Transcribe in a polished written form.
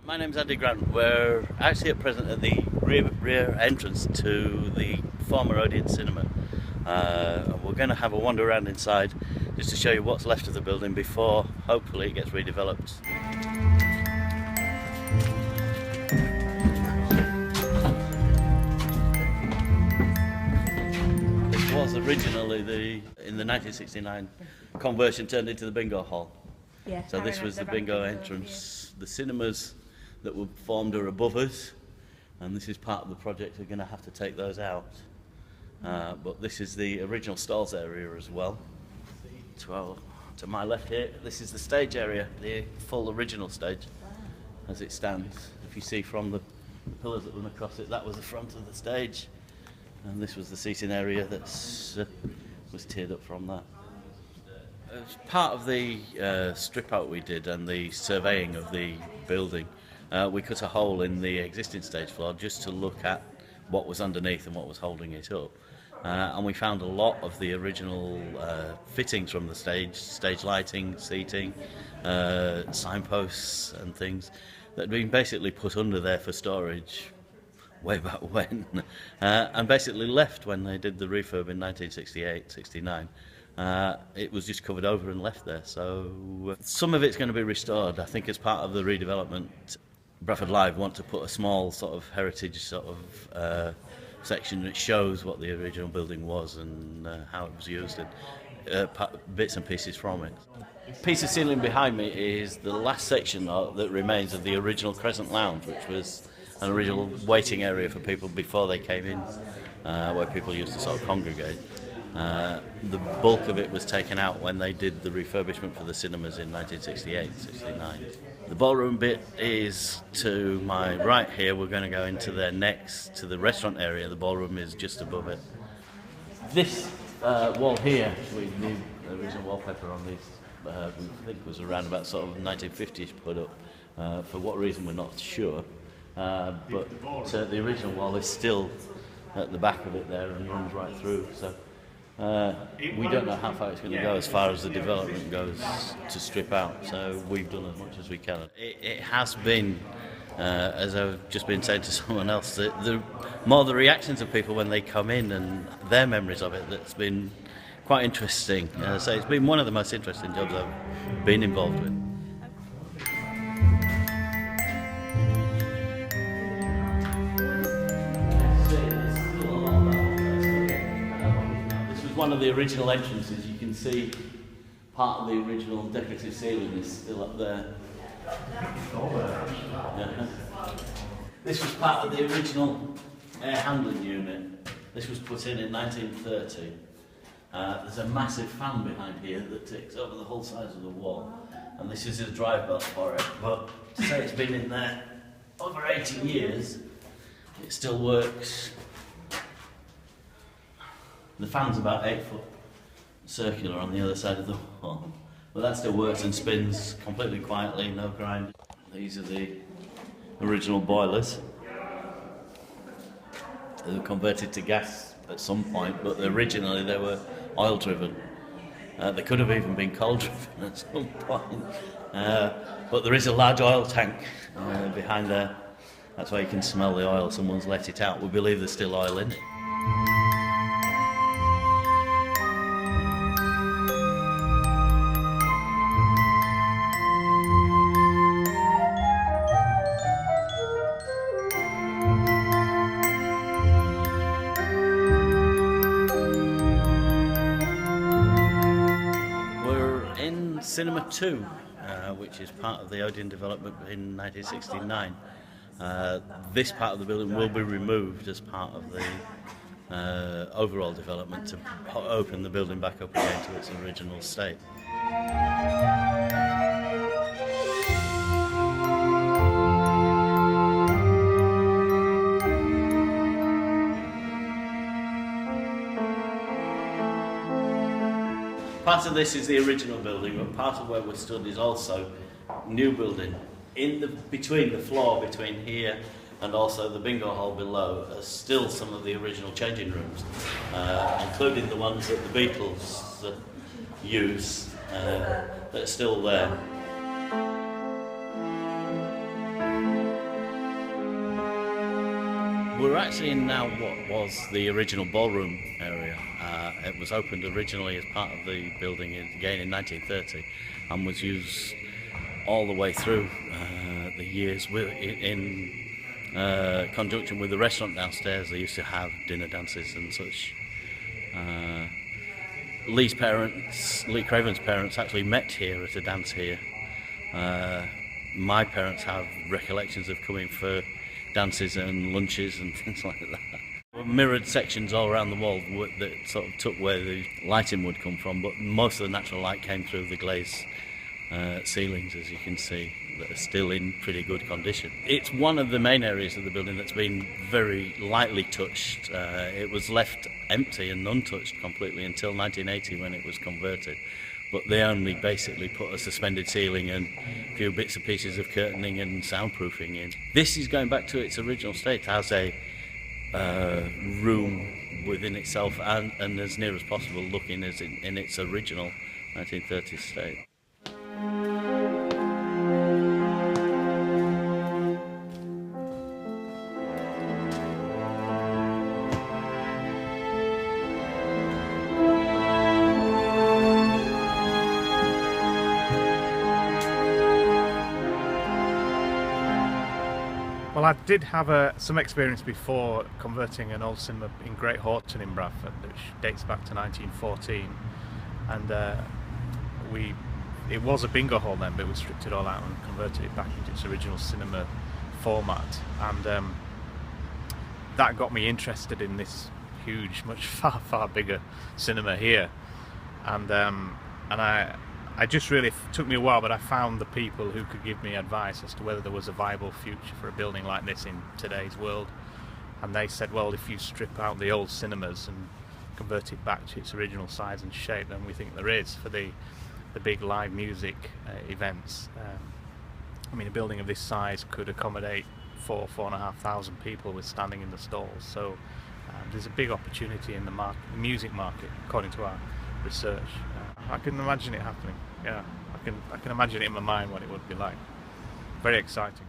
My name's Andy Grant. We're actually at present at the rear entrance to the former Odeon cinema. We're going to have a wander around inside just to show you what's left of the building before hopefully it gets redeveloped. This was originally in the 1969 conversion turned into the bingo hall. Yeah, So this was the bingo entrance. The cinemas that were formed are above us, and this is part of the project. We're going to have to take those out. But this is the original stalls area as well. To my left here, this is the stage area, the full original stage as it stands. If you see from the pillars that run across it, that was the front of the stage, and this was the seating area that was tiered up from that. As part of the strip out we did and the surveying of the building, we cut a hole in the existing stage floor just to look at what was underneath and what was holding it up. And we found a lot of the original fittings from the stage lighting, seating, signposts and things that had been basically put under there for storage way back when, and basically left when they did the refurb in 1968-69. It was just covered over and left there, so some of it's going to be restored. I think as part of the redevelopment, Bradford Live want to put a small sort of heritage sort of section that shows what the original building was and how it was used, and bits and pieces from it. Piece of ceiling behind me is the last section that remains of the original Crescent Lounge, which was an original waiting area for people before they came in, where people used to sort of congregate. The bulk of it was taken out when they did the refurbishment for the cinemas in 1968-69. The ballroom bit is to my right here. We're going to go into there next to the restaurant area. The ballroom is just above it. This wall here, with the original wallpaper on this, we think was around about sort of 1950s put up. For what reason we're not sure, but the original wall is still at the back of it there and runs right through. So. We don't know how far it's going to go as far as the development goes to strip out, so we've done as much as we can. It has been, as I've just been saying to someone else, the more the reactions of people when they come in and their memories of it, that's been quite interesting. So it's been one of the most interesting jobs I've been involved with. One of the original entrances. You can see part of the original decorative ceiling is still up there. Yeah. This was part of the original air handling unit. This was put in 1930. There's a massive fan behind here that takes over the whole size of the wall, and this is a drive belt for it. But to say it's been in there over 80 years, it still works. The fan's about 8 foot circular on the other side of the wall, but that still works and spins completely quietly, no grind. These are the original boilers. They were converted to gas at some point, but originally they were oil driven. They could have even been coal driven at some point, but there is a large oil tank behind there. That's why you can smell the oil. Someone's let it out. We believe there's still oil in it. Cinema 2, which is part of the Odeon development in 1969. This part of the building will be removed as part of the overall development to open the building back up again to its original state. Part of this is the original building, but part of where we stood is also new building. Between the floor between here and also the bingo hall below are still some of the original changing rooms, including the ones that the Beatles use that are still there. We're actually in now what was the original ballroom area. It was opened originally as part of the building again in 1930 and was used all the way through the years in conjunction with the restaurant downstairs. They used to have dinner dances and such. Lee Craven's parents actually met here at a dance here. My parents have recollections of coming for dances and lunches and things like that. Mirrored sections all around the wall that sort of took where the lighting would come from, but most of the natural light came through the glazed ceilings, as you can see, that are still in pretty good condition. It's one of the main areas of the building that's been very lightly touched. It was left empty and untouched completely until 1980 when it was converted. But they only basically put a suspended ceiling and a few bits and pieces of curtaining and soundproofing in. This is going back to its original state as a room within itself and as near as possible looking as in its original 1930s state. Well, I did have some experience before converting an old cinema in Great Horton in Bradford, which dates back to 1914, and it was a bingo hall then, but we stripped it all out and converted it back into its original cinema format, and that got me interested in this huge, much far bigger cinema here, and I just really took me a while, but I found the people who could give me advice as to whether there was a viable future for a building like this in today's world. And they said, well, if you strip out the old cinemas and convert it back to its original size and shape, then we think there is for the big live music events. I mean, a building of this size could accommodate 4,500 people with standing in the stalls. So there's a big opportunity in the music market, according to our research. I can imagine it happening. Yeah, I can imagine it in my mind what it would be like. Very exciting.